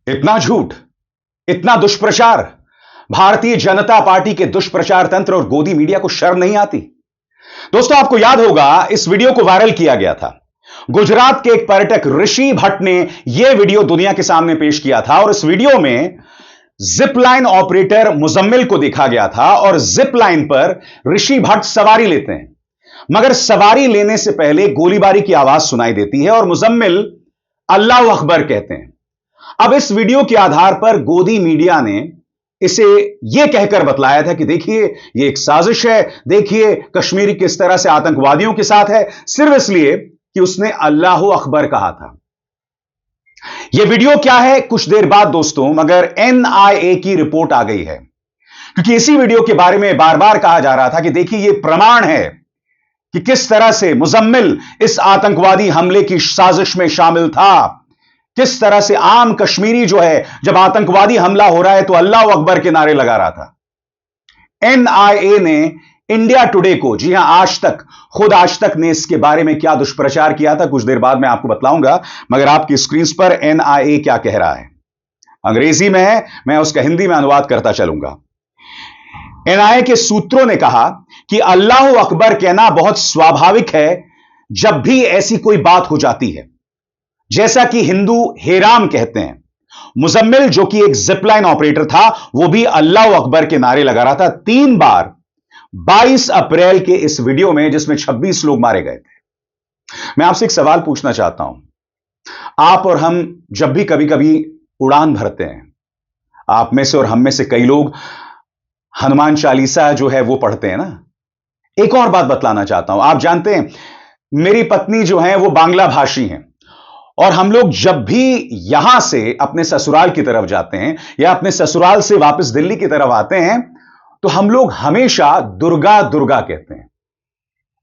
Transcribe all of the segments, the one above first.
इतना झूठ, इतना दुष्प्रचार, भारतीय जनता पार्टी के दुष्प्रचार तंत्र और गोदी मीडिया को शर्म नहीं आती। दोस्तों, आपको याद होगा इस वीडियो को वायरल किया गया था। गुजरात के एक पर्यटक ऋषि भट्ट ने यह वीडियो दुनिया के सामने पेश किया था और इस वीडियो में जिप लाइन ऑपरेटर मुजम्मिल को देखा गया था और जिप लाइन पर ऋषि भट्ट सवारी लेते हैं, मगर सवारी लेने से पहले गोलीबारी की आवाज सुनाई देती है और मुजम्मिल अल्लाह अकबर कहते हैं। अब इस वीडियो के आधार पर गोदी मीडिया ने इसे यह कहकर बतलाया था कि देखिए यह एक साजिश है, देखिए कश्मीरी किस तरह से आतंकवादियों के साथ है, सिर्फ इसलिए कि उसने अल्लाह अकबर कहा था। यह वीडियो क्या है, कुछ देर बाद दोस्तों मगर एनआईए की रिपोर्ट आ गई है, क्योंकि इसी वीडियो के बारे में बार बार कहा जा रहा था कि देखिए यह प्रमाण है कि किस तरह से मुजम्मिल इस आतंकवादी हमले की साजिश में शामिल था। किस तरह से आम कश्मीरी जो है जब आतंकवादी हमला हो रहा है तो अल्लाह अकबर के नारे लगा रहा था। एनआईए ने इंडिया टुडे को, जी हां खुद आज तक ने इसके बारे में क्या दुष्प्रचार किया था कुछ देर बाद मैं आपको बतलाऊंगा, मगर आपकी स्क्रीन पर एनआईए क्या कह रहा है अंग्रेजी में है, मैं उसका हिंदी में अनुवाद करता चलूंगा। एनआईए के सूत्रों ने कहा कि अल्लाह अकबर कहना बहुत स्वाभाविक है जब भी ऐसी कोई बात हो जाती है, जैसा कि हिंदू हेराम कहते हैं। मुजम्मिल जो कि एक जिपलाइन ऑपरेटर था वो भी अल्लाह अकबर के नारे लगा रहा था 3 बार 22 अप्रैल के इस वीडियो में, जिसमें 26 लोग मारे गए थे। मैं आपसे एक सवाल पूछना चाहता हूं। आप और हम जब भी कभी कभी उड़ान भरते हैं, आप में से और हम में से कई लोग हनुमान चालीसा जो है वो पढ़ते हैं ना। एक और बात बतलाना चाहता हूं, आप जानते हैं मेरी पत्नी जो है वो बांग्ला भाषी हैं और हम लोग जब भी यहां से अपने ससुराल की तरफ जाते हैं या अपने ससुराल से वापस दिल्ली की तरफ आते हैं तो हम लोग हमेशा दुर्गा दुर्गा कहते हैं।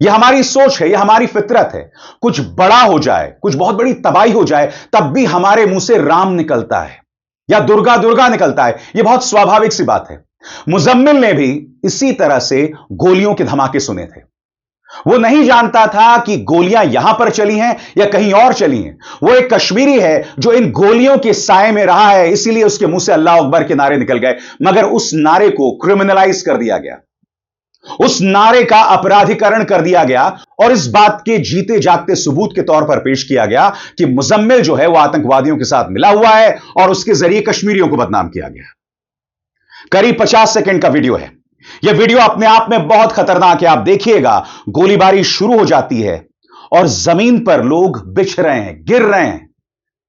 यह हमारी सोच है, यह हमारी फितरत है। कुछ बड़ा हो जाए, कुछ बहुत बड़ी तबाही हो जाए, तब भी हमारे मुंह से राम निकलता है या दुर्गा दुर्गा निकलता है। यह बहुत स्वाभाविक सी बात है। मुजम्मिल ने भी इसी तरह से गोलियों के धमाके सुने थे। वो नहीं जानता था कि गोलियां यहां पर चली हैं या कहीं और चली हैं। वो एक कश्मीरी है जो इन गोलियों के साए में रहा है, इसीलिए उसके मुंह से अल्लाह अकबर के नारे निकल गए, मगर उस नारे को क्रिमिनलाइज कर दिया गया, उस नारे का अपराधीकरण कर दिया गया और इस बात के जीते जागते सबूत के तौर पर पेश किया गया कि मुजम्मिल जो है वो आतंकवादियों के साथ मिला हुआ है और उसके जरिए कश्मीरियों को बदनाम किया गया। करीब 50 सेकंड का वीडियो है। यह वीडियो अपने आप में बहुत खतरनाक है। आप देखिएगा, गोलीबारी शुरू हो जाती है और जमीन पर लोग बिछ रहे हैं, गिर रहे हैं।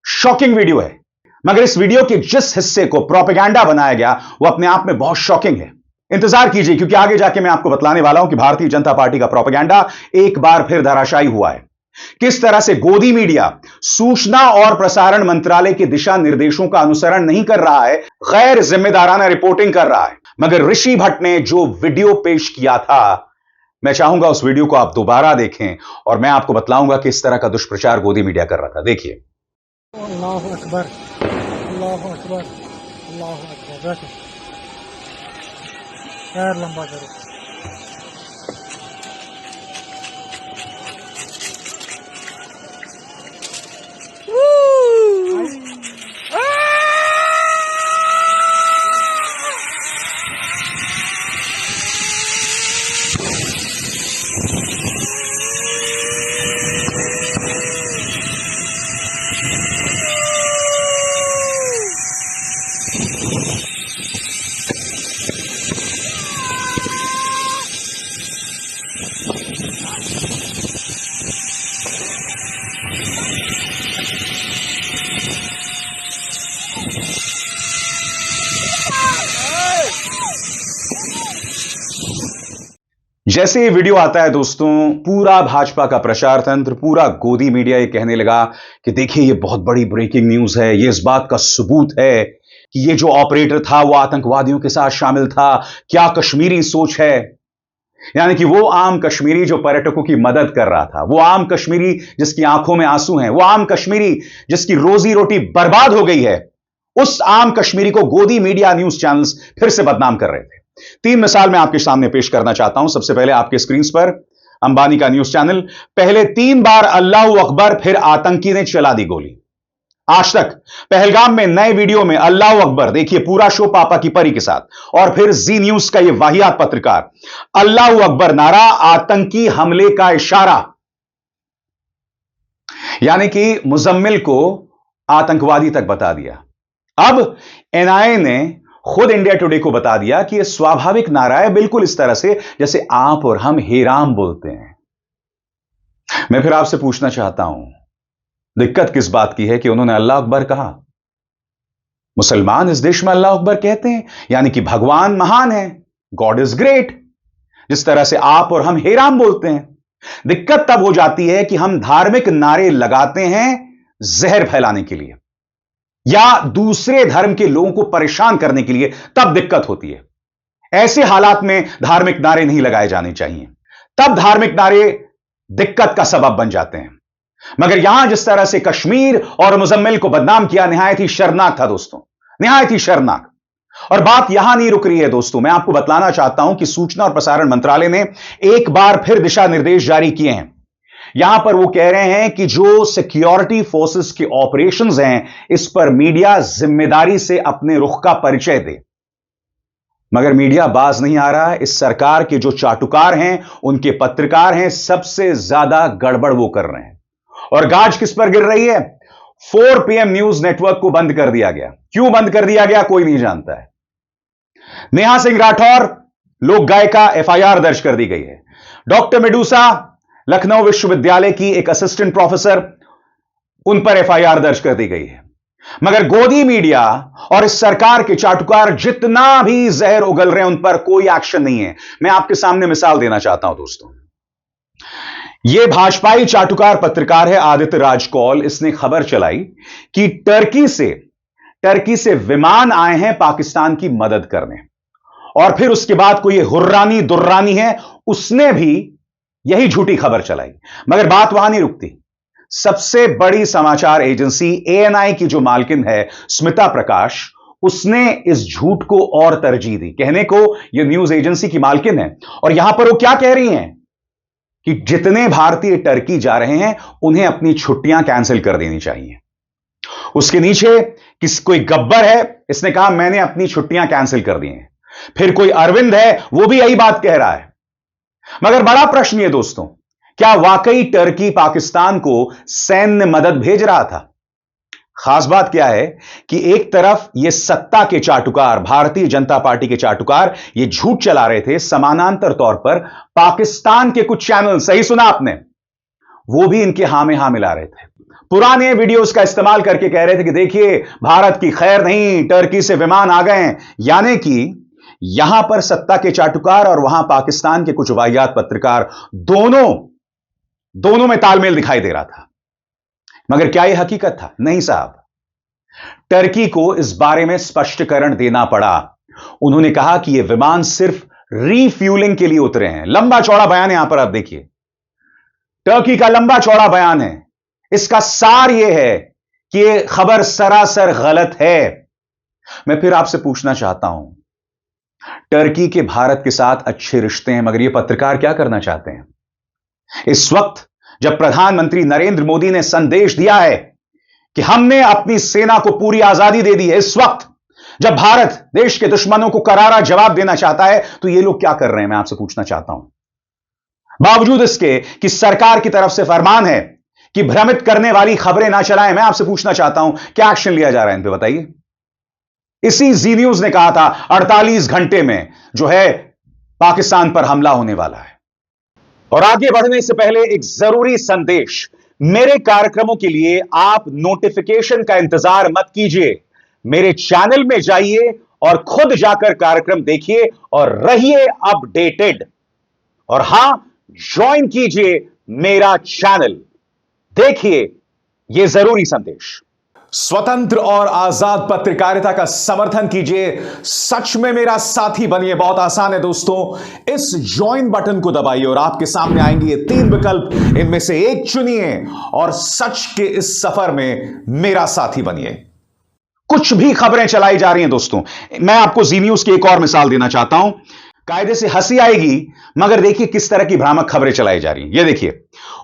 शॉकिंग वीडियो है, मगर इस वीडियो के जिस हिस्से को प्रोपेगेंडा बनाया गया वो अपने आप में बहुत शॉकिंग है। इंतजार कीजिए, क्योंकि आगे जाके मैं आपको बतलाने वाला हूं कि भारतीय जनता पार्टी का प्रोपेगेंडा एक बार फिर धराशायी हुआ है। किस तरह से गोदी मीडिया सूचना और प्रसारण मंत्रालय के दिशा निर्देशों का अनुसरण नहीं कर रहा है, गैर जिम्मेदाराना रिपोर्टिंग कर रहा है। मगर ऋषि भट्ट ने जो वीडियो पेश किया था, मैं चाहूंगा उस वीडियो को आप दोबारा देखें और मैं आपको बतलाऊंगा कि इस तरह का दुष्प्रचार गोदी मीडिया कर रहा था। देखिए। अल्लाह अकबर, अल्लाह अकबर, अल्लाह अकबर। पैर लंबा करो। जैसे ये वीडियो आता है दोस्तों, पूरा भाजपा का प्रचार तंत्र, पूरा गोदी मीडिया ये कहने लगा कि देखिए ये बहुत बड़ी ब्रेकिंग न्यूज है, ये इस बात का सबूत है कि ये जो ऑपरेटर था वो आतंकवादियों के साथ शामिल था। क्या कश्मीरी सोच है, यानी कि वो आम कश्मीरी जो पर्यटकों की मदद कर रहा था, वो आम कश्मीरी जिसकी आंखों में आंसू हैं, वो आम कश्मीरी जिसकी रोजी रोटी बर्बाद हो गई है, उस आम कश्मीरी को गोदी मीडिया न्यूज चैनल्स फिर से बदनाम कर रहे थे। 3 मिसाल मैं आपके सामने पेश करना चाहता हूं। सबसे पहले आपके स्क्रीन पर अंबानी का न्यूज चैनल, पहले 3 बार अल्लाह अकबर, फिर आतंकी ने चला दी गोली। आज तक पहलगाम में नए वीडियो में अल्लाह अकबर, देखिए पूरा शो पापा की परी के साथ, और फिर जी न्यूज का यह वाहियात पत्रकार, अल्लाह अकबर नारा, आतंकी हमले का इशारा, यानी कि मुजम्मिल को आतंकवादी तक बता दिया। अब एनआईए ने खुद इंडिया टुडे को बता दिया कि यह स्वाभाविक नारा है, बिल्कुल इस तरह से जैसे आप और हम हे राम बोलते हैं। मैं फिर आपसे पूछना चाहता हूं, दिक्कत किस बात की है कि उन्होंने अल्लाह अकबर कहा? मुसलमान इस देश में अल्लाह अकबर कहते हैं, यानी कि भगवान महान है, गॉड इज ग्रेट, जिस तरह से आप और हम हे राम बोलते हैं। दिक्कत तब हो जाती है कि हम धार्मिक नारे लगाते हैं जहर फैलाने के लिए या दूसरे धर्म के लोगों को परेशान करने के लिए, तब दिक्कत होती है। ऐसे हालात में धार्मिक नारे नहीं लगाए जाने चाहिए, तब धार्मिक नारे दिक्कत का सबब बन जाते हैं। मगर यहां जिस तरह से कश्मीर और मुजम्मिल को बदनाम किया, निहायत ही शर्मनाक था दोस्तों, निहायत ही शर्मनाक। और बात यहां नहीं रुक रही है दोस्तों, मैं आपको बतलाना चाहता हूं कि सूचना और प्रसारण मंत्रालय ने एक बार फिर दिशा निर्देश जारी किए हैं। यहां पर वो कह रहे हैं कि जो सिक्योरिटी फोर्सेस के ऑपरेशंस हैं, इस पर मीडिया जिम्मेदारी से अपने रुख का परिचय दे। मगर मीडिया बाज नहीं आ रहा है। इस सरकार के जो चाटुकार हैं, उनके पत्रकार हैं, सबसे ज्यादा गड़बड़ वो कर रहे हैं। और गाज किस पर गिर रही है? 4 PM न्यूज नेटवर्क को बंद कर दिया गया। क्यों बंद कर दिया गया, कोई नहीं जानता है। नेहा सिंह राठौर लोक गायिका, FIR दर्ज कर दी गई है। डॉक्टर मेडूसा, लखनऊ विश्वविद्यालय की एक असिस्टेंट प्रोफेसर, उन पर FIR दर्ज कर दी गई है। मगर गोदी मीडिया और इस सरकार के चाटुकार जितना भी जहर उगल रहे हैं, उन पर कोई एक्शन नहीं है। मैं आपके सामने मिसाल देना चाहता हूं दोस्तों। यह भाजपाई चाटुकार पत्रकार है आदित्य राज कौल। इसने खबर चलाई कि टर्की से विमान आए हैं पाकिस्तान की मदद करने, और फिर उसके बाद कोई हुर्रानी दुर्रानी है, उसने भी यही झूठी खबर चलाई। मगर बात वहां नहीं रुकती। सबसे बड़ी समाचार एजेंसी ANI की जो मालकिन है स्मिता प्रकाश, उसने इस झूठ को और तरजीह दी। कहने को यह न्यूज एजेंसी की मालकिन है, और यहां पर वो क्या कह रही हैं कि जितने भारतीय टर्की जा रहे हैं उन्हें अपनी छुट्टियां कैंसिल कर देनी चाहिए। उसके नीचे कोई गब्बर है, इसने कहा मैंने अपनी छुट्टियां कैंसिल कर दी हैं। फिर कोई अरविंद है, वो भी यही बात कह रहा है। मगर बड़ा प्रश्न यह दोस्तों, क्या वाकई टर्की पाकिस्तान को सैन्य मदद भेज रहा था? खास बात क्या है कि एक तरफ यह सत्ता के चाटुकार, भारतीय जनता पार्टी के चाटुकार, यह झूठ चला रहे थे, समानांतर तौर पर पाकिस्तान के कुछ चैनल, सही सुना आपने, वो भी इनके हां में हां मिला रहे थे। पुराने वीडियोस का इस्तेमाल करके कह रहे थे कि देखिए भारत की खैर नहीं, टर्की से विमान आ गए हैं। यानी कि यहां पर सत्ता के चाटुकार और वहां पाकिस्तान के कुछ वाहियात पत्रकार, दोनों में तालमेल दिखाई दे रहा था। मगर क्या यह हकीकत था? नहीं साहब। टर्की को इस बारे में स्पष्टीकरण देना पड़ा। उन्होंने कहा कि यह विमान सिर्फ रीफ्यूलिंग के लिए उतरे हैं। लंबा चौड़ा बयान है, यहां पर आप देखिए, टर्की का लंबा चौड़ा बयान है। इसका सार यह है कि यह खबर सरासर गलत है। मैं फिर आपसे पूछना चाहता हूं, टर्की के भारत के साथ अच्छे रिश्ते हैं, मगर यह पत्रकार क्या करना चाहते हैं? इस वक्त जब प्रधानमंत्री नरेंद्र मोदी ने संदेश दिया है कि हमने अपनी सेना को पूरी आजादी दे दी है, इस वक्त जब भारत देश के दुश्मनों को करारा जवाब देना चाहता है, तो ये लोग क्या कर रहे हैं? मैं आपसे पूछना चाहता हूं। बावजूद इसके कि सरकार की तरफ से फरमान है कि भ्रमित करने वाली खबरें ना चलाएं, मैं आपसे पूछना चाहता हूं क्या एक्शन लिया जा रहा है इन पे, बताइए। इसी जी न्यूज ने कहा था 48 घंटे में जो है पाकिस्तान पर हमला होने वाला है। और आगे बढ़ने से पहले एक जरूरी संदेश, मेरे कार्यक्रमों के लिए आप नोटिफिकेशन का इंतजार मत कीजिए। मेरे चैनल में जाइए और खुद जाकर कार्यक्रम देखिए और रहिए अपडेटेड। और हां, ज्वाइन कीजिए मेरा चैनल, देखिए यह जरूरी संदेश। स्वतंत्र और आजाद पत्रकारिता का समर्थन कीजिए, सच में मेरा साथी बनिए। बहुत आसान है दोस्तों, इस ज्वाइन बटन को दबाइए और आपके सामने आएंगे ये 3 विकल्प, इनमें से एक चुनिए और सच के इस सफर में मेरा साथी बनिए। कुछ भी खबरें चलाई जा रही हैं दोस्तों। मैं आपको जी न्यूज की एक और मिसाल देना चाहता हूं। कायदे से हंसी आएगी, मगर देखिए किस तरह की भ्रामक खबरें चलाई जा रही हैं। ये देखिए,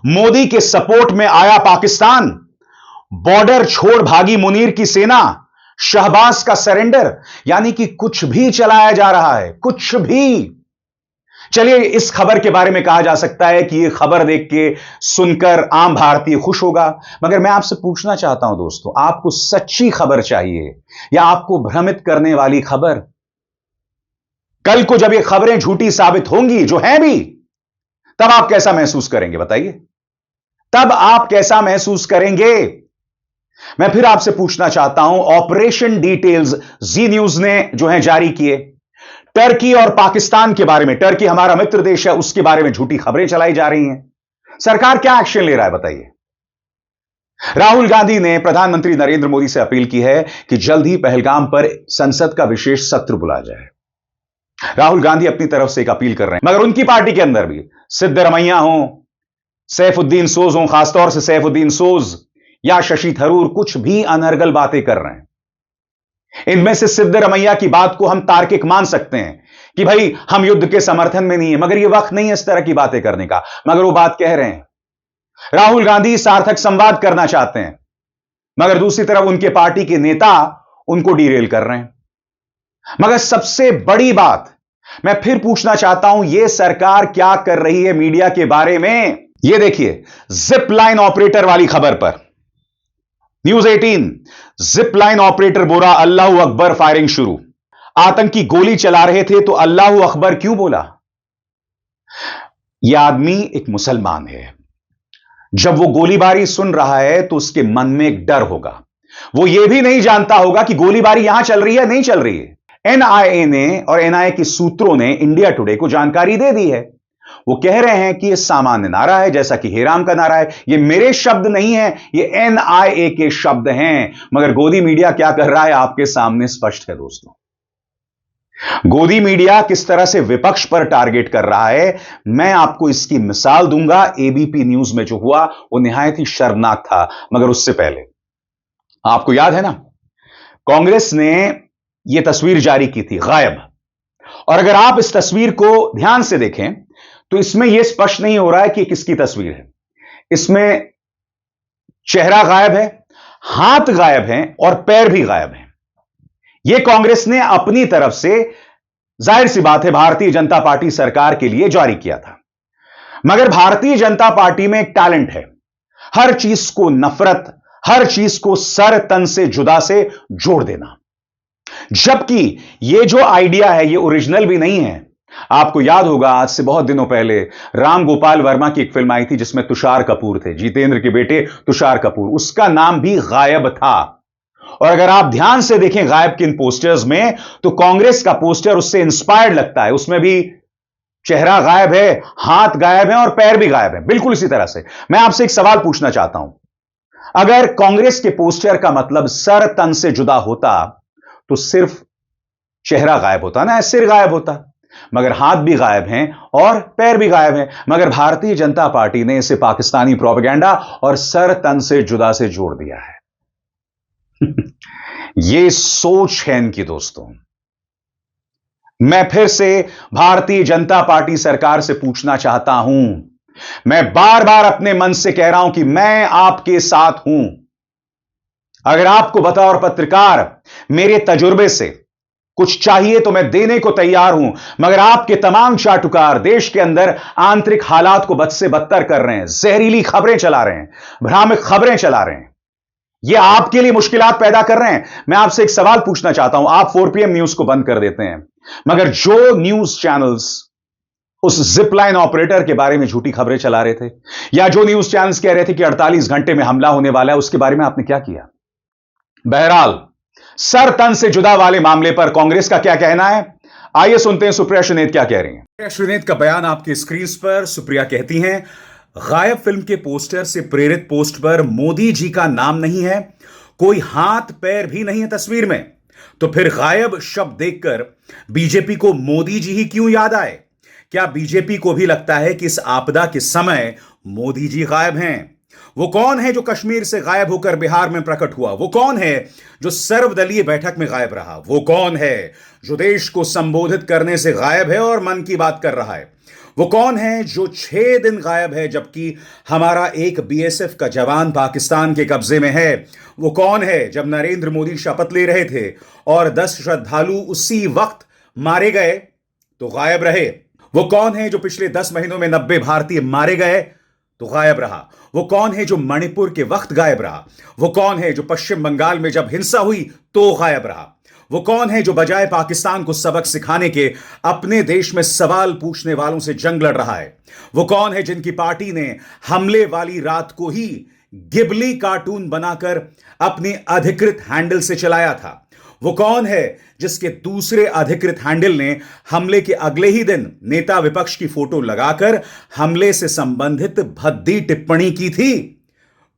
मोदी के सपोर्ट में आया पाकिस्तान बॉर्डर छोड़ भागी मुनीर की सेना, शहबाज का सरेंडर, यानी कि कुछ भी चलाया जा रहा है, कुछ भी। चलिए, इस खबर के बारे में कहा जा सकता है कि यह खबर देख के सुनकर आम भारतीय खुश होगा, मगर मैं आपसे पूछना चाहता हूं दोस्तों, आपको सच्ची खबर चाहिए या आपको भ्रमित करने वाली खबर? कल को जब ये खबरें झूठी साबित होंगी, जो हैं भी, तब आप कैसा महसूस करेंगे बताइए? तब आप कैसा महसूस करेंगे? मैं फिर आपसे पूछना चाहता हूं, ऑपरेशन डिटेल्स जी न्यूज ने जो है जारी किए, टर्की और पाकिस्तान के बारे में, टर्की हमारा मित्र देश है, उसके बारे में झूठी खबरें चलाई जा रही हैं। सरकार क्या एक्शन ले रहा है बताइए? राहुल गांधी ने प्रधानमंत्री नरेंद्र मोदी से अपील की है कि जल्द ही पहलगाम पर संसद का विशेष सत्र बुलाया जाए। राहुल गांधी अपनी तरफ से एक अपील कर रहे हैं, मगर उनकी पार्टी के अंदर भी सिद्धरमैया हो, सैफुद्दीन सोज हो, खासतौर से सैफुद्दीन सोज या शशि थरूर, कुछ भी अनर्गल बातें कर रहे हैं। इनमें से सिद्धरमैया की बात को हम तार्किक मान सकते हैं कि भाई हम युद्ध के समर्थन में नहीं है, मगर यह वक्त नहीं है इस तरह की बातें करने का, मगर वो बात कह रहे हैं। राहुल गांधी सार्थक संवाद करना चाहते हैं, मगर दूसरी तरफ उनके पार्टी के नेता उनको डिरेल कर रहे हैं। मगर सबसे बड़ी बात मैं फिर पूछना चाहता हूं, यह सरकार क्या कर रही है मीडिया के बारे में? यह देखिए, जिप लाइन ऑपरेटर वाली खबर पर न्यूज 18, जिप लाइन ऑपरेटर बोला अल्लाहू अकबर, फायरिंग शुरू। आतंकी गोली चला रहे थे तो अल्लाहू अकबर क्यों बोला? यह आदमी एक मुसलमान है, जब वो गोलीबारी सुन रहा है तो उसके मन में एक डर होगा। वो ये भी नहीं जानता होगा कि गोलीबारी यहां चल रही है नहीं चल रही है। एनआईए ने और एनआईए के सूत्रों ने इंडिया टुडे को जानकारी दे दी है। वो कह रहे हैं कि यह सामान्य नारा है, जैसा कि हेराम का नारा है। ये मेरे शब्द नहीं है, ये एनआईए के शब्द हैं। मगर गोदी मीडिया क्या कर रहा है आपके सामने स्पष्ट है दोस्तों। गोदी मीडिया किस तरह से विपक्ष पर टारगेट कर रहा है, मैं आपको इसकी मिसाल दूंगा। एबीपी न्यूज में जो हुआ वो निहायत ही शर्मनाक था। मगर उससे पहले आपको याद है ना, कांग्रेस ने यह तस्वीर जारी की थी, गायब। और अगर आप इस तस्वीर को ध्यान से देखें तो इसमें यह स्पष्ट नहीं हो रहा है कि किसकी तस्वीर है। इसमें चेहरा गायब है, हाथ गायब है और पैर भी गायब है। यह कांग्रेस ने अपनी तरफ से, जाहिर सी बात है, भारतीय जनता पार्टी सरकार के लिए जारी किया था। मगर भारतीय जनता पार्टी में एक टैलेंट है, हर चीज को नफरत, हर चीज को सर तन से जुदा से जोड़ देना। जबकि यह जो आइडिया है, यह ओरिजिनल भी नहीं है। आपको याद होगा, आज से बहुत दिनों पहले राम गोपाल वर्मा की एक फिल्म आई थी जिसमें तुषार कपूर थे, जितेंद्र के बेटे तुषार कपूर। उसका नाम भी गायब था। और अगर आप ध्यान से देखें गायब के इन पोस्टर्स में, तो कांग्रेस का पोस्टर उससे इंस्पायर्ड लगता है। उसमें भी चेहरा गायब है, हाथ गायब है और पैर भी गायब है, बिल्कुल इसी तरह से। मैं आपसे एक सवाल पूछना चाहता हूं, अगर कांग्रेस के पोस्टर का मतलब सर तन से जुदा होता तो सिर्फ चेहरा गायब होता ना, सिर गायब होता। मगर हाथ भी गायब हैं और पैर भी गायब हैं। मगर भारतीय जनता पार्टी ने इसे पाकिस्तानी प्रोपेगेंडा और सर तन से जुदा से जोड़ दिया है। यह सोच है इनकी दोस्तों। मैं फिर से भारतीय जनता पार्टी सरकार से पूछना चाहता हूं, मैं बार बार अपने मन से कह रहा हूं कि मैं आपके साथ हूं। अगर आपको बतौर पत्रकार मेरे तजुर्बे से कुछ चाहिए तो मैं देने को तैयार हूं। मगर आपके तमाम चाटुकार देश के अंदर आंतरिक हालात को बद से बदतर कर रहे हैं, जहरीली खबरें चला रहे हैं, भ्रामक खबरें चला रहे हैं। यह आपके लिए मुश्किलात पैदा कर रहे हैं। मैं आपसे एक सवाल पूछना चाहता हूं, आप 4 PM न्यूज को बंद कर देते हैं, मगर जो न्यूज चैनल्स उस जिप लाइन ऑपरेटर के बारे में झूठी खबरें चला रहे थे, या जो न्यूज चैनल्स कह रहे थे कि 48 घंटे में हमला होने वाला है, उसके बारे में आपने क्या किया? बहरहाल, सर तन से जुदा वाले मामले पर कांग्रेस का क्या कहना है, आइए सुनते हैं सुप्रिया सुनेत क्या कह रही हैं। सुप्रिया सुनेत का बयान आपकी स्क्रीन पर। सुप्रिया कहती हैं, गायब फिल्म के पोस्टर से प्रेरित पोस्ट पर मोदी जी का नाम नहीं है, कोई हाथ पैर भी नहीं है तस्वीर में, तो फिर गायब शब्द देखकर बीजेपी को मोदी जी ही क्यों याद आए? क्या बीजेपी को भी लगता है कि इस आपदा के समय मोदी जी गायब हैं? वो कौन है जो कश्मीर से गायब होकर बिहार में प्रकट हुआ? वो कौन है जो सर्वदलीय बैठक में गायब रहा? वो कौन है जो देश को संबोधित करने से गायब है और मन की बात कर रहा है? वो कौन है जो 6 दिन गायब है जबकि हमारा एक बीएसएफ का जवान पाकिस्तान के कब्जे में है? वो कौन है जब नरेंद्र मोदी शपथ ले रहे थे और 10 श्रद्धालु उसी वक्त मारे गए तो गायब रहे? वो कौन है जो पिछले 10 महीनों में 90 भारतीय मारे गए तो गायब रहा? वो कौन है जो मणिपुर के वक्त गायब रहा? वो कौन है जो पश्चिम बंगाल में जब हिंसा हुई तो गायब रहा? वो कौन है जो बजाय पाकिस्तान को सबक सिखाने के अपने देश में सवाल पूछने वालों से जंग लड़ रहा है? वो कौन है जिनकी पार्टी ने हमले वाली रात को ही गिबली कार्टून बनाकर अपने अधिकृत हैंडल से चलाया था? वो कौन है जिसके दूसरे अधिकृत हैंडल ने हमले के अगले ही दिन नेता विपक्ष की फोटो लगाकर हमले से संबंधित भद्दी टिप्पणी की थी?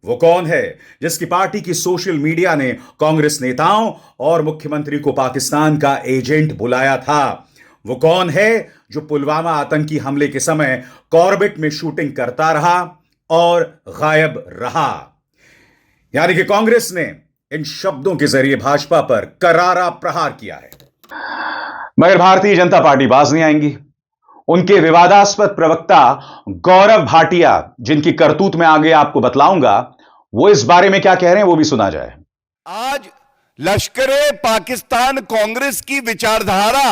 वो कौन है जिसकी पार्टी की सोशल मीडिया ने कांग्रेस नेताओं और मुख्यमंत्री को पाकिस्तान का एजेंट बुलाया था? वो कौन है जो पुलवामा आतंकी हमले के समय कॉर्बेट में शूटिंग करता रहा और गायब रहा? यानी कि कांग्रेस ने इन शब्दों के जरिए भाजपा पर करारा प्रहार किया है। मगर भारतीय जनता पार्टी बाज नहीं आएंगी। उनके विवादास्पद प्रवक्ता गौरव भाटिया, जिनकी करतूत में आगे आपको बतलाऊंगा, वो इस बारे में क्या कह रहे हैं वो भी सुना जाए। आज लश्करे पाकिस्तान कांग्रेस की विचारधारा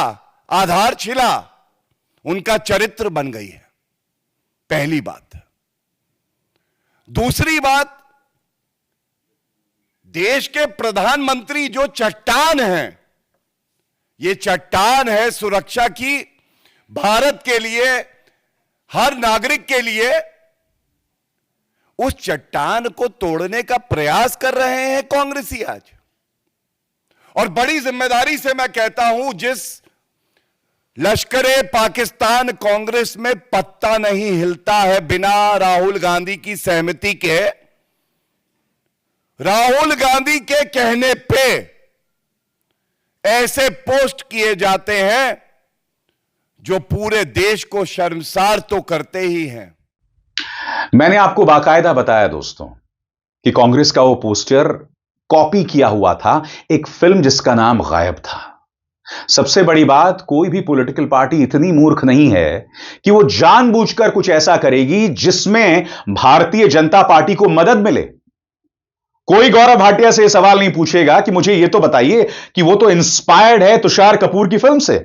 आधारशिला उनका चरित्र बन गई है, पहली बात। दूसरी बात, देश के प्रधानमंत्री जो चट्टान हैं, ये चट्टान है सुरक्षा की, भारत के लिए, हर नागरिक के लिए। उस चट्टान को तोड़ने का प्रयास कर रहे हैं कांग्रेसी आज। और बड़ी जिम्मेदारी से मैं कहता हूं, जिस लश्करे पाकिस्तान कांग्रेस में पत्ता नहीं हिलता है बिना राहुल गांधी की सहमति के, राहुल गांधी के कहने पे ऐसे पोस्ट किए जाते हैं जो पूरे देश को शर्मसार तो करते ही हैं। मैंने आपको बाकायदा बताया दोस्तों कि कांग्रेस का वो पोस्टर कॉपी किया हुआ था एक फिल्म जिसका नाम गायब था। सबसे बड़ी बात, कोई भी पॉलिटिकल पार्टी इतनी मूर्ख नहीं है कि वो जानबूझकर कुछ ऐसा करेगी जिसमें भारतीय जनता पार्टी को मदद मिले। कोई गौरव भाटिया से यह सवाल नहीं पूछेगा कि मुझे यह तो बताइए कि वो तो इंस्पायर्ड है तुषार कपूर की फिल्म से।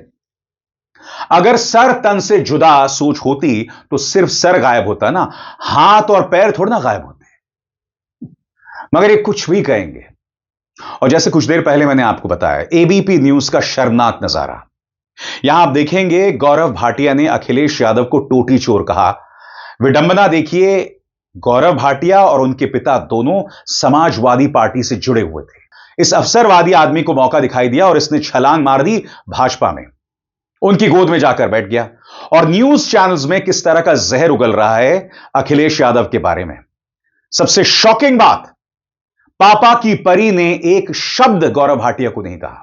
अगर सर तन से जुदा सोच होती तो सिर्फ सर गायब होता ना, हाथ और पैर थोड़ा ना गायब होते। मगर ये कुछ भी कहेंगे। और जैसे कुछ देर पहले मैंने आपको बताया, एबीपी न्यूज का शर्मनाक नजारा। यहां आप देखेंगे गौरव भाटिया ने अखिलेश यादव को टोटी चोर कहा। विडंबना देखिए, गौरव भाटिया और उनके पिता दोनों समाजवादी पार्टी से जुड़े हुए थे। इस अवसरवादी आदमी को मौका दिखाई दिया और इसने छलांग मार दी भाजपा में, उनकी गोद में जाकर बैठ गया। और न्यूज चैनल्स में किस तरह का जहर उगल रहा है अखिलेश यादव के बारे में। सबसे शॉकिंग बात, पापा की परी ने एक शब्द गौरव भाटिया को नहीं कहा।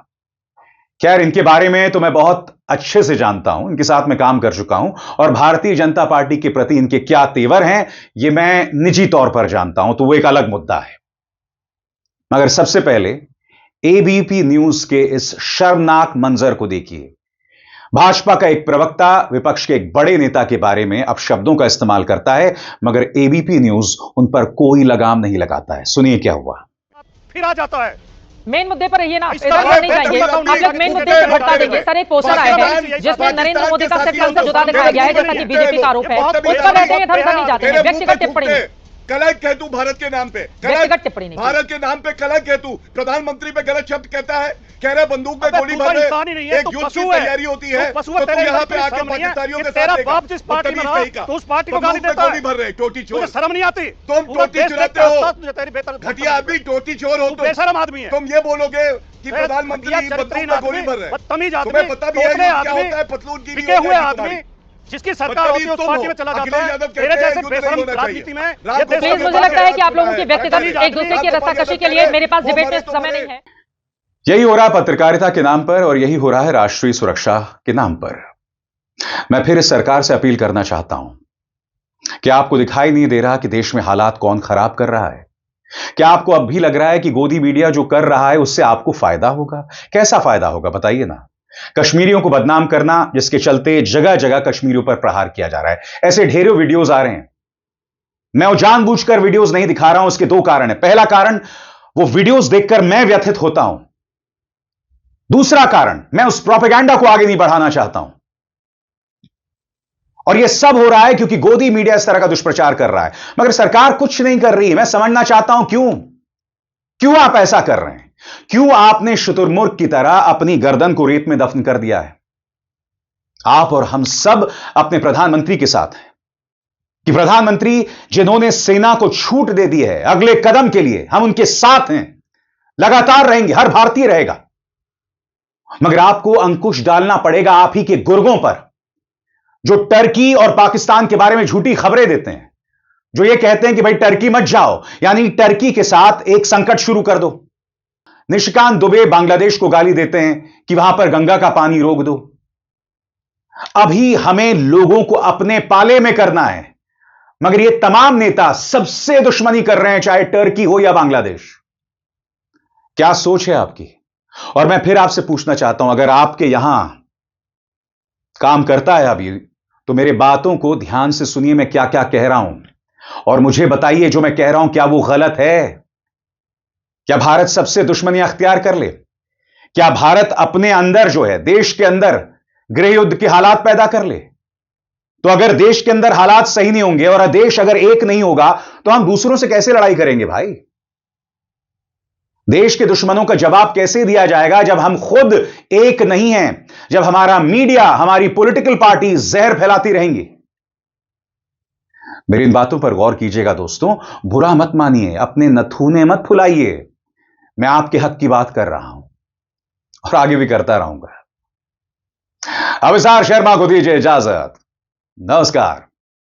खैर, इनके बारे में तो मैं बहुत अच्छे से जानता हूं, इनके साथ मैं काम कर चुका हूं और भारतीय जनता पार्टी के प्रति इनके क्या तेवर हैं यह मैं निजी तौर पर जानता हूं, तो वो एक अलग मुद्दा है। मगर सबसे पहले एबीपी न्यूज के इस शर्मनाक मंजर को देखिए। भाजपा का एक प्रवक्ता विपक्ष के एक बड़े नेता के बारे में अब शब्दों का इस्तेमाल करता है, मगर एबीपी न्यूज उन पर कोई लगाम नहीं लगाता है। सुनिए क्या हुआ। फिर आ जाता है मेन मुद्दे पर रहिए ना, इधर नहीं जाएंगे। आप लोग मेन मुद्दे से भटका देंगे। सर, एक पोस्टर आया है जिसमें नरेंद्र मोदी का सिर्फ से जुदा दिखाया गया है, जैसा कि बीजेपी का आरोप है। उस पर रहते हैं, धमसा नहीं जाते हैं। व्यक्तिगत टिप्पणी नहीं, कलंक है तू भारत के नाम पे, व्यक्तिगत टिप्पणी नहीं। भारत के नाम पे कलंक है तू। प्रधानमंत्री पे गलत शब्द कहता है, कह रहे बंदूक में गोली भर रहे, एक युद्ध की तैयारी होती है तो तुम यहाँ पे आके पाकिस्तानियों के साथ उस पार्टी को गाली देता गोली भर रहे, टोटी चोर। शर्म नहीं आती? तुम टोटी चुराते हो, घटिया आदमी, टोटी चोर हो तुम। बेशरम आदमी है। तुम ये बोलोगे कि प्रधानमंत्री बंदूक में गोली भर रहे, बदतमीज आदमी, तुम्हें पता भी है क्या होता है, पतलून की बिके हुए आदमी, जिसकी सरकार होती है उस पार्टी में चला जाता है। तेरे जैसे बेशरम राजनीति में प्लीज, मुझे लगता है कि आप लोगों की व्यक्तिगत एक दूसरे की रस्साकशी के लिए मेरे पास डिबेट में समय नहीं है। यही हो रहा है पत्रकारिता के नाम पर और यही हो रहा है राष्ट्रीय सुरक्षा के नाम पर। मैं फिर इस सरकार से अपील करना चाहता हूं कि आपको दिखाई नहीं दे रहा कि देश में हालात कौन खराब कर रहा है? क्या आपको अब भी लग रहा है कि गोदी मीडिया जो कर रहा है उससे आपको फायदा होगा? कैसा फायदा होगा बताइए ना। कश्मीरियों को बदनाम करना, जिसके चलते जगह जगह कश्मीरियों पर प्रहार किया जा रहा है। ऐसे ढेरों वीडियोस आ रहे हैं। मैं वो जानबूझकर वीडियोस नहीं दिखा रहा हूं, उसके दो कारण है। पहला कारण, वो वीडियोस देखकर मैं व्यथित होता हूं। दूसरा कारण, मैं उस प्रोपेगेंडा को आगे नहीं बढ़ाना चाहता हूं। और यह सब हो रहा है क्योंकि गोदी मीडिया इस तरह का दुष्प्रचार कर रहा है, मगर सरकार कुछ नहीं कर रही है। मैं समझना चाहता हूं क्यों आप ऐसा कर रहे हैं? क्यों आपने शुतुरमुर्ग की तरह अपनी गर्दन को रेत में दफन कर दिया है? आप और हम सब अपने प्रधानमंत्री के साथ हैं कि प्रधानमंत्री जिन्होंने सेना को छूट दे दी है, अगले कदम के लिए हम उनके साथ हैं, लगातार रहेंगे, हर भारतीय रहेगा। मगर आपको अंकुश डालना पड़ेगा आप ही के गुर्गों पर, जो टर्की और पाकिस्तान के बारे में झूठी खबरें देते हैं, जो ये कहते हैं कि भाई टर्की मत जाओ, यानी टर्की के साथ एक संकट शुरू कर दो। निशिकांत दुबे बांग्लादेश को गाली देते हैं कि वहां पर गंगा का पानी रोक दो। अभी हमें लोगों को अपने पाले में करना है, मगर ये तमाम नेता सबसे दुश्मनी कर रहे हैं, चाहे टर्की हो या बांग्लादेश। क्या सोच है आपकी? और मैं फिर आपसे पूछना चाहता हूं, अगर आपके यहां काम करता है अभी, तो मेरे बातों को ध्यान से सुनिए, मैं क्या क्या कह रहा हूं, और मुझे बताइए जो मैं कह रहा हूं क्या वो गलत है? क्या भारत सबसे दुश्मनी अख्तियार कर ले? क्या भारत अपने अंदर जो है, देश के अंदर गृह युद्ध के हालात पैदा कर ले? तो अगर देश के अंदर हालात सही नहीं होंगे और देश अगर एक नहीं होगा, तो हम दूसरों से कैसे लड़ाई करेंगे भाई? देश के दुश्मनों का जवाब कैसे दिया जाएगा जब हम खुद एक नहीं हैं, जब हमारा मीडिया, हमारी पॉलिटिकल पार्टी जहर फैलाती रहेंगी? मेरी इन बातों पर गौर कीजिएगा दोस्तों, बुरा मत मानिए, अपने नथुने मत फुलाइए। मैं आपके हक की बात कर रहा हूं और आगे भी करता रहूंगा। अभिसार शर्मा को दीजिए इजाजत। नमस्कार।